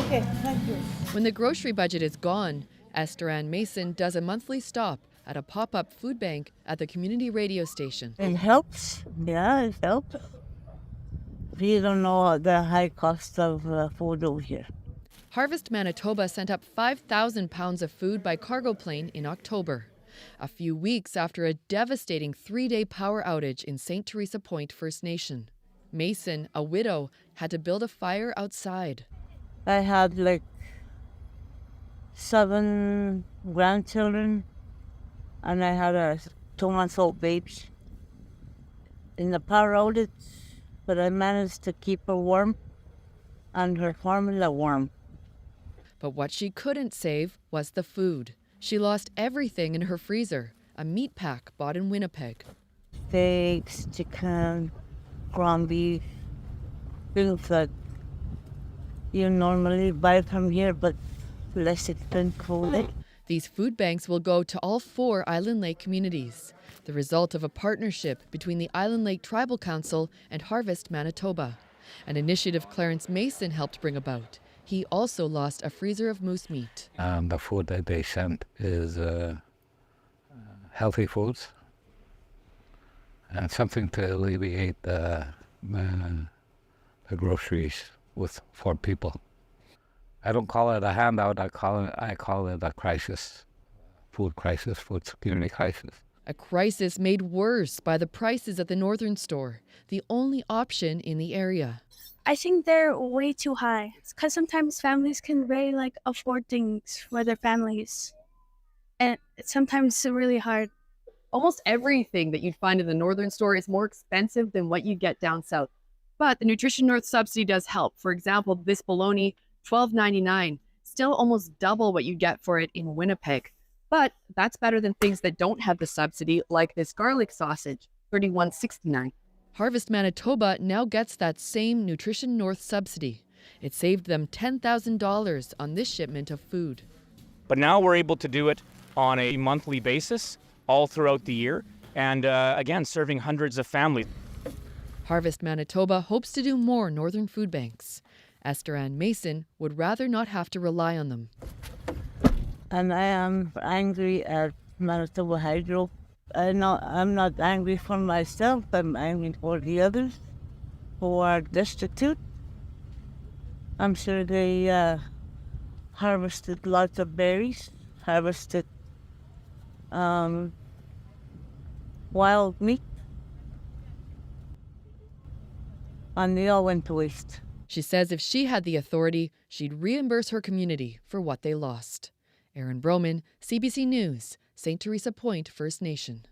Okay, thank you. When the grocery budget is gone, Esther Ann Mason does a monthly stop at a pop-up food bank at the community radio station. It helps. Yeah, it helps. We don't know the high cost of food over here. Harvest Manitoba sent up 5,000 pounds of food by cargo plane in October, a few weeks after a devastating 3-day power outage in Theresa Point First Nation. Mason, a widow, had to build a fire outside. I had like 7 grandchildren, and I had a 2-month-old baby in the power outage, but I managed to keep her warm and her formula warm. But what she couldn't save was the food. She lost everything in her freezer, a meat pack bought in Winnipeg. Steaks, chicken, ground beef, things that you normally buy from here, but less expensive. These food banks will go to all 4 Island Lake communities, the result of a partnership between the Island Lake Tribal Council and Harvest Manitoba, an initiative Clarence Mason helped bring about. He also lost a freezer of moose meat. The food that they sent is healthy foods and something to alleviate the groceries with 4 people. I don't call it a handout. I call it a crisis, food security crisis. A crisis made worse by the prices at the Northern store, the only option in the area. I think they're way too high because sometimes families can really afford things for their families, and sometimes it's really hard. Almost everything that you'd find in the Northern store is more expensive than what you get down south. But the Nutrition North subsidy does help. For example, this bologna, $12.99, still almost double what you get for it in Winnipeg. But that's better than things that don't have the subsidy, like this garlic sausage, $31.69. Harvest Manitoba now gets that same Nutrition North subsidy. It saved them $10,000 on this shipment of food. But now we're able to do it on a monthly basis all throughout the year, and again, serving hundreds of families. Harvest Manitoba hopes to do more Northern food banks. Esther Ann Mason would rather not have to rely on them. And I am angry at Manitoba Hydro. I'm not angry for myself, I'm angry for the others who are destitute. I'm sure they harvested lots of berries, harvested wild meat, and they all went to waste. She says if she had the authority, she'd reimburse her community for what they lost. Erin Broman, CBC News, Theresa Point First Nation.